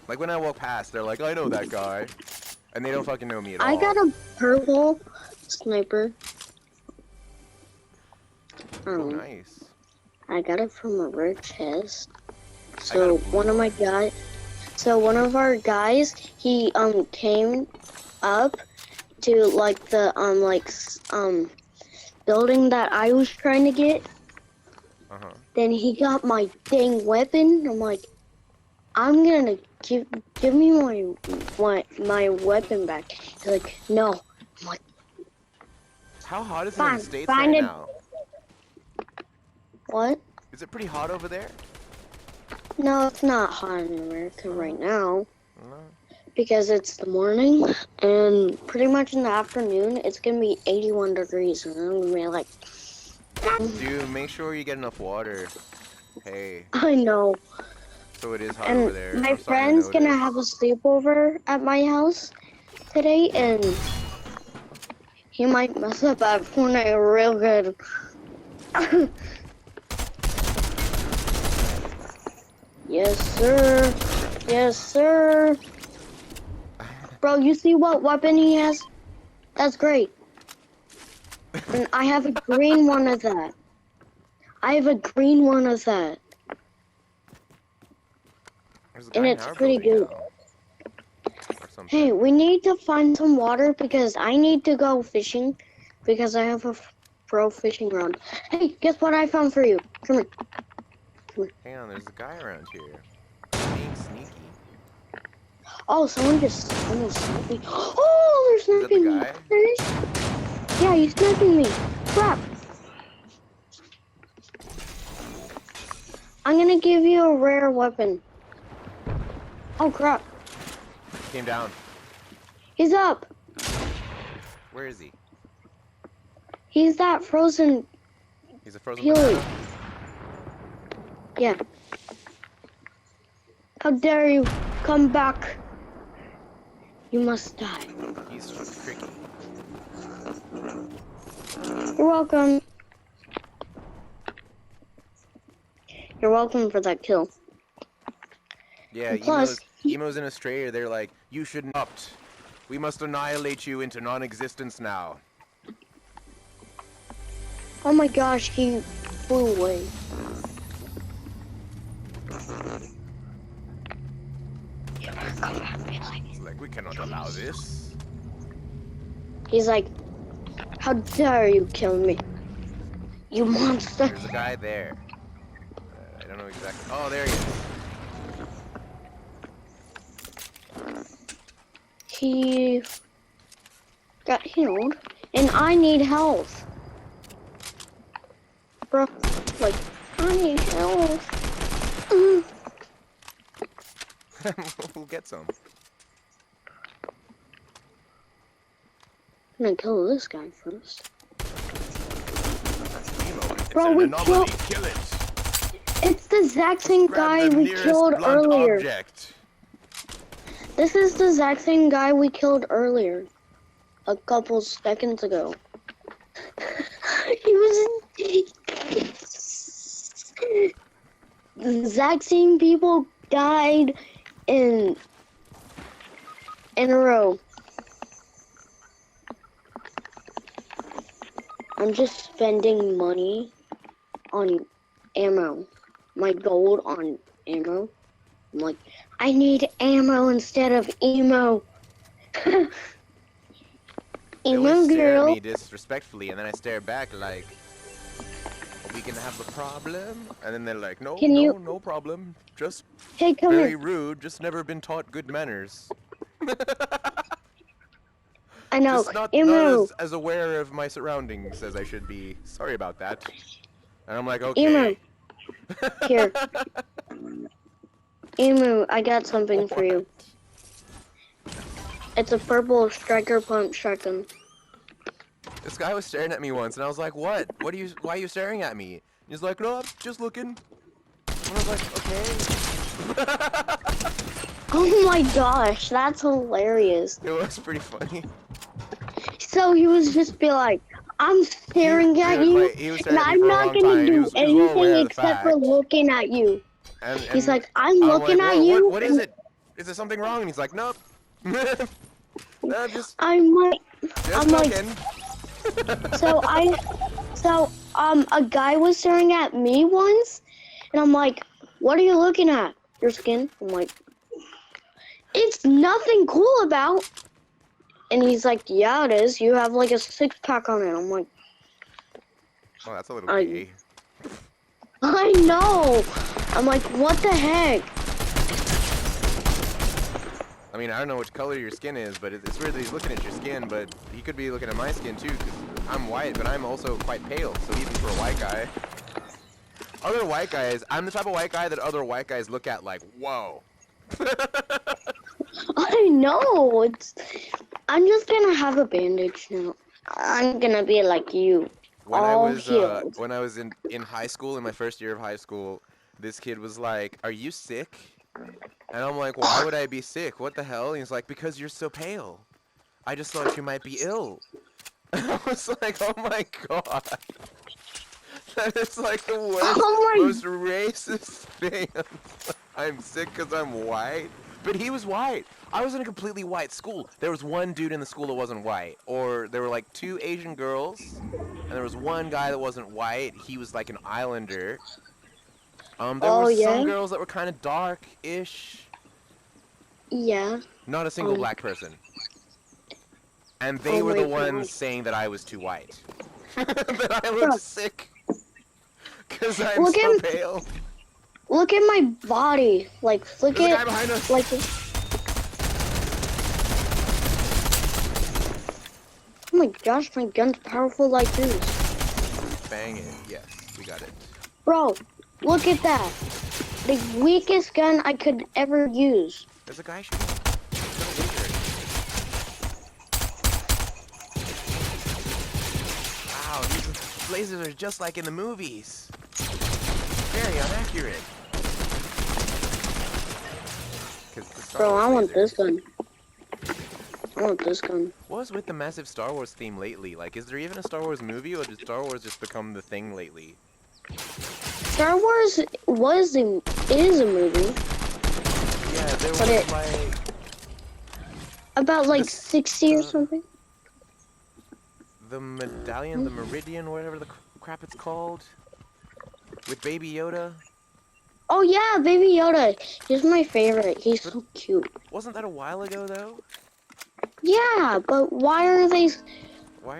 Like when I walk past, they're like, I know that guy. And they don't fucking know me at all. I got a purple sniper. Oh, nice. I got it from a rare chest. So one of our guys, he came up to like the building that I was trying to get. Then he got my dang weapon. I'm like, I'm gonna give me my weapon back. He's like, no. I'm like, how hot is it in the States right now? What? Is it pretty hot over there? No, it's not hot in America right now No. because it's the morning, and pretty much in the afternoon it's gonna be 81 degrees, and I'm gonna be like, Dude, make sure you get enough water. Hey. I know. So it is hot And over there. my I'm starting to friend's gonna notice. have a sleepover at my house today, and he might mess up at Fortnite real good. Yes, sir. Yes, sir. Bro, you see what weapon he has? That's great. And I have a green one of that. I have a green one of that. There's a And guy in it's our pretty building good. now, or something. Hey, we need to find some water because I need to go fishing because I have a pro fishing rod. Hey, guess what I found for you? Come here. Hang on, there's a guy around here. Being sneaky. Oh, someone just almost sniped me. Oh, they're Is that the sniping me. guy? There is. Yeah, he's sniping me. Crap. I'm gonna give you a rare weapon. Oh, crap. Came down. He's up. Where is he? He's that frozen. He's a frozen Peely. banana. Yeah. How dare you come back? You must die. He's tricky. You're welcome. You're welcome for that kill. Yeah, And plus, emos in Australia, they're like, you should not. We must annihilate you into non-existence now. oh my gosh, he flew away. It's like, we cannot allow this. He's like, how dare you kill me? You monster. There's a guy there. I don't know exactly. Oh, there he is. He got healed, and I need health. Bro, like, I need health. We'll get some. I'm gonna kill this guy first. Emo, it's Bro, an we anomaly. Kill it. It's the exact same Grab guy the we nearest killed blunt earlier. object. This is the exact same guy we killed earlier. A couple seconds ago. He was the exact same people died in a row. I'm just spending money on ammo. My gold on ammo. I'm like, I need ammo instead of emo. They Emo always stare at girl. me disrespectfully, and then I stare back like, are we gonna have a problem? And then they're like, no, Can no, you- no problem. Just Hey, come very here. rude. Just never been taught good manners. I know. Just not Emo. as aware of my surroundings as I should be. Sorry about that. And I'm like, okay. Emo. Here. Emu, I got something for you. It's a purple striker pump shotgun. This guy was staring at me once, and I was like, what? Why are you staring at me? He's like, no, I'm just looking. And I was like, okay. Oh my gosh, that's hilarious. It was pretty funny. So he was just be like, I'm staring at you, and I'm not gonna do anything except for looking at you. And He's like, I'm looking at "Whoa, you. What is it? Is there something wrong? And he's like, nope. No, just I'm like, looking. a guy was staring at me once, and I'm like, what are you looking at? Your skin? I'm like, it's nothing cool about. And he's like, yeah, it is. You have like a 6-pack on it. I'm like, Oh, that's a little gay. I know. I'm like, what the heck? I mean, I don't know which color your skin is, but it's weird that he's looking at your skin, but he could be looking at my skin too, because I'm white, but I'm also quite pale, so even for a white guy. Other white guys, I'm the type of white guy that other white guys look at like, whoa. I know. I'm just gonna have a bandage now. I'm gonna be like you, all healed. When I was in high school, in my first year of high school, this kid was like, "Are you sick?" And I'm like, "Why would I be sick? What the hell?" And he's like, "Because you're so pale. I just thought you might be ill." And I was like, "Oh my god." That is like the worst, most racist thing. I'm sick because I'm white. But he was white. I was in a completely white school. There was one dude in the school that wasn't white. Or there were like 2 Asian girls. And there was one guy that wasn't white. He was like an islander. There were some girls that were kind of dark-ish. Yeah. Not a single black person. And they were the ones saying that I was too white. That I looked sick. Because I'm so pale. Look at my body. Like, look There's at... a guy behind us. Like... Oh my gosh, my gun's powerful like this. Bang it. Yes, we got it. Bro, look at that. The weakest gun I could ever use. There's a guy shooting. Wow, these lasers are just like in the movies. Very inaccurate. Bro, I want this gun. I want this gun. What was with the massive Star Wars theme lately? Like, is there even a Star Wars movie, or did Star Wars just become the thing lately? Star Wars is a movie. Yeah, there was like... About like 60 or something. The Medallion, the Meridian, whatever the crap it's called. With Baby Yoda. Oh yeah, Baby Yoda. He's my favorite. He's so cute. Wasn't that a while ago though? Yeah, but why are they...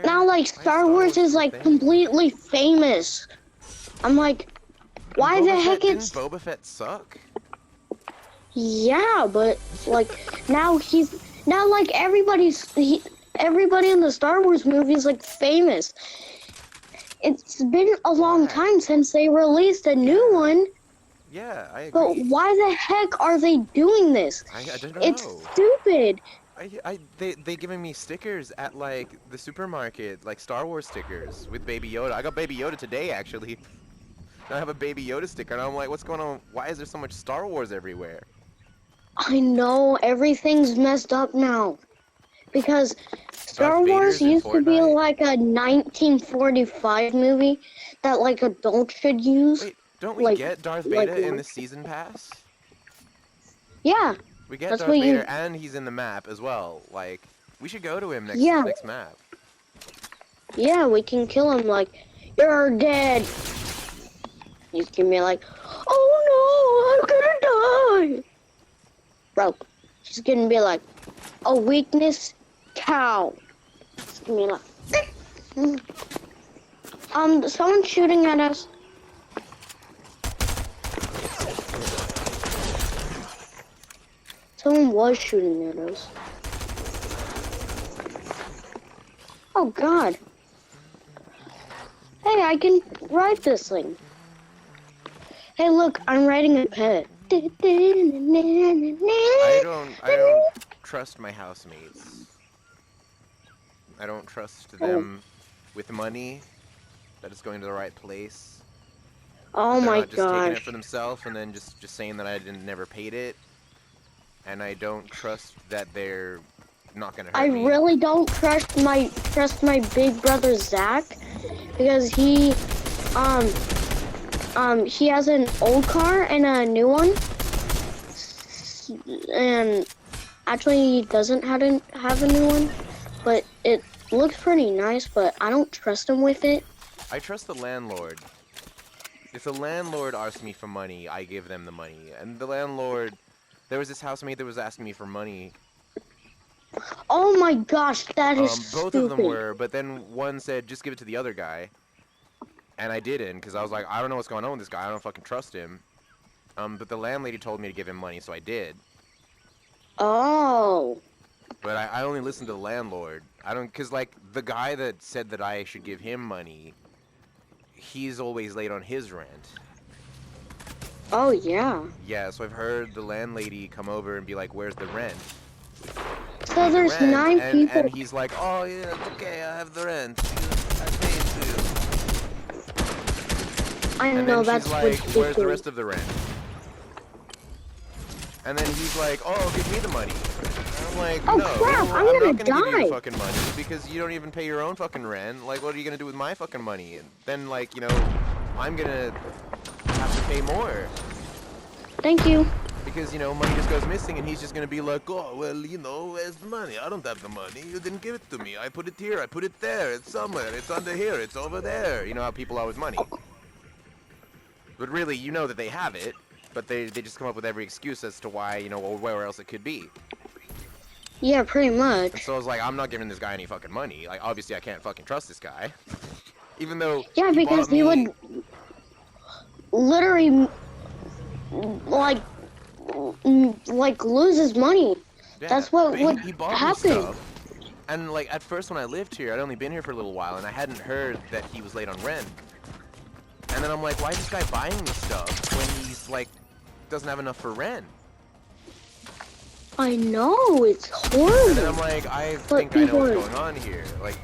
Now like Star Wars is like completely famous. I'm like, why the heck is... Didn't Boba Fett suck? Yeah, but like now like everybody in the Star Wars movie is like famous. It's been a long time since they released a new one. Yeah, I agree. But why the heck are they doing this? I don't know. It's stupid. They giving me stickers at like the supermarket, like Star Wars stickers with Baby Yoda. I got Baby Yoda today actually. I have a Baby Yoda sticker, and I'm like, what's going on? Why is there so much Star Wars everywhere? I know, everything's messed up now. Because Star Wars used to be like a 1945 movie that like adults should use. Wait, don't we get Darth Vader in the season pass? Yeah. We get Darth Vader and he's in the map as well. Like, we should go to him next map. Yeah, we can kill him like, you're dead. He's gonna be like, oh no, I'm gonna die. Bro, she's gonna be like, a weakness cow. She's gonna be like, someone's shooting at us. Someone was shooting at us. Oh god. Hey, I can ride this thing. Hey, look, I'm riding a pet. I don't trust my housemates. I don't trust them with money that is going to the right place. Oh my god. They're not just taking it for themselves and then just saying that I never paid it. And I don't trust that they're not gonna hurt me. I really don't trust my big brother Zach because he has an old car and a new one. And actually he doesn't have a new one, but it looks pretty nice, but I don't trust him with it. I trust the landlord. If the landlord asks me for money, I give them the money. And the landlord, there was this housemate that was asking me for money. Oh my gosh, that is both stupid. of them were, but then one said, just give it to the other guy. And I didn't, because I was like, I don't know what's going on with this guy. I don't fucking trust him. But the landlady told me to give him money, so I did. Oh. But I only listened to the landlord. I don't, because, like, the guy that said that I should give him money, he's always late on his rent. Oh, yeah. Yeah, so I've heard the landlady come over and be like, where's the rent? So there's 9 people. And he's like, oh, yeah, it's okay, I have the rent. I pay it to you. I And know, then that's she's like, ridiculous. where's the rest of the rent? And then he's like, oh, give me the money. And I'm like, Oh, no, crap, I'm not gonna gonna give you die. the fucking money because you don't even pay your own fucking rent. Like, what are you gonna do with my fucking money? And then, like, you know, I'm gonna have to pay more. Thank you. Because, you know, money just goes missing and he's just gonna be like, oh, well, you know, where's the money? I don't have the money. You didn't give it to me. I put it here. I put it there. It's somewhere. It's under here. It's over there. You know how people are with money. But really, you know that they have it, but they just come up with every excuse as to why, you know, or where else it could be. Yeah, pretty And much. so I was like, I'm not giving this guy any fucking money. Like, obviously I can't fucking trust this guy. Even though Yeah, he because bought he me- would literally, like lose his money. Yeah, That's what but would he bought me happen. stuff. And like at first when I lived here, I'd only been here for a little while, and I hadn't heard that he was late on rent. And then I'm like, why is this guy buying me stuff when he's like doesn't have enough for rent? I know, it's And then horrible. I'm like, I But think I know what's people- going on here. Like,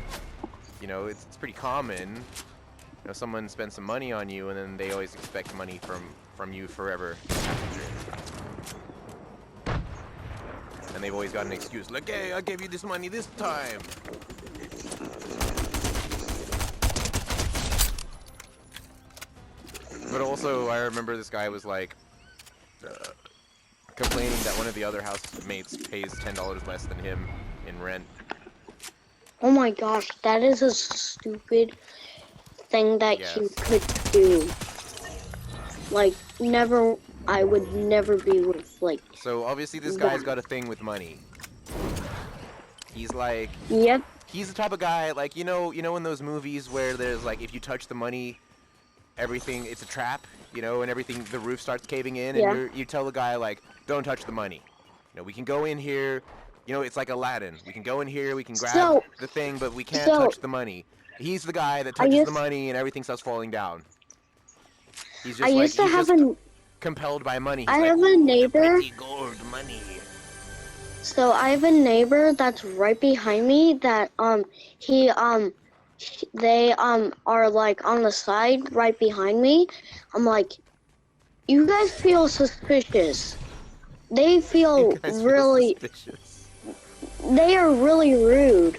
you know, it's pretty common. You know, someone spends some money on you, and then they always expect money from you forever. And they've always got an excuse, like, hey, I gave you this money this time. But also, I remember this guy was like, complaining that one of the other housemates pays $10 less than him in rent. Oh my gosh, that is a stupid thing that you Yes. could do. Like, never, I would never be with, like, So obviously this guy's got a thing with money. He's like, yep, he's the type of guy, like, you know in those movies where there's like, if you touch the money, everything, it's a trap, you know, and everything, the roof starts caving in, Yeah. and you tell the guy, like, don't touch the money. You know, we can go in here, you know, it's like Aladdin. We can go in here, we can grab So- the thing, but we can't so- touch the money. He's the guy that I touches the used- money and everything starts falling down. He's just I like, used to he's have just a, compelled by money. He's I like, have a "Ooh, the neighbor." pretty gold money. So I have a neighbor that's right behind me that they are like on the side right behind me. I'm like, you guys feel suspicious. They feel You guys feel really, suspicious. they are really rude.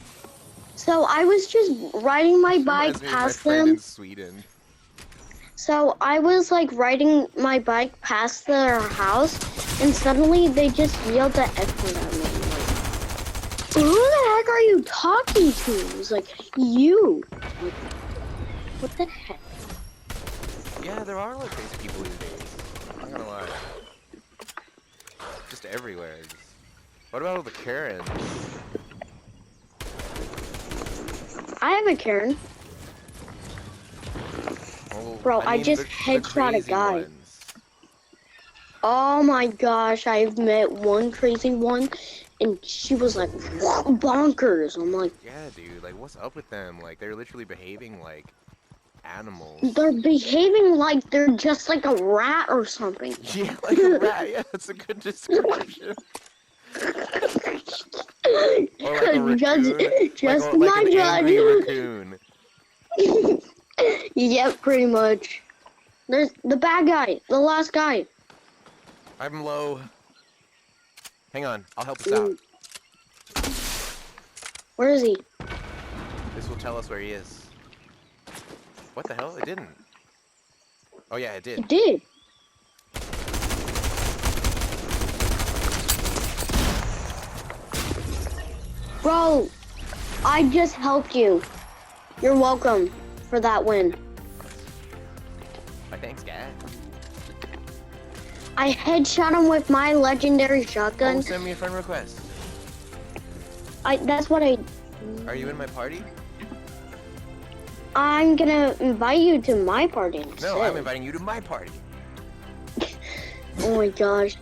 So I was just riding my bike Reminds me of my past friend them. in Sweden. So I was like riding my bike past their house, and suddenly they just yelled the F word at me. I'm like, who the heck are you talking to? It was like, you. Like, what the heck? Yeah, there are a lot of crazy people these days. I'm not gonna lie. Just everywhere. What about all the Karens? I have a Karen. Well, Bro, I mean, just the headshot a crazy guy. ones. Oh my gosh, I've met one crazy one, and she was like bonkers. I'm like, Yeah, dude, like, what's up with them? Like, they're literally behaving like animals. they're behaving like they're just like a rat or something. Yeah, like a rat. Yeah, that's a good description. Or like a raccoon. Just like my an angry judge. raccoon. Yep, pretty much. There's the bad guy, the last guy. I'm low. Hang on, I'll help us out. Where is he? This will tell us where he is. What the hell? It didn't. Oh yeah, it He did. did. Bro, I just helped you. You're welcome for that win. My thanks, guy. I headshot him with my legendary Oh, shotgun. send me a friend request. That's what Are you in my party? I'm gonna invite you to my party instead. No, I'm inviting you to my party. Oh my gosh.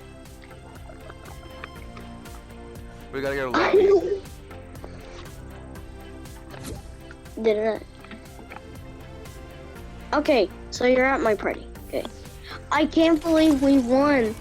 We gotta go to lobby. Did it? Okay, so you're at my party. Okay. I can't believe we won.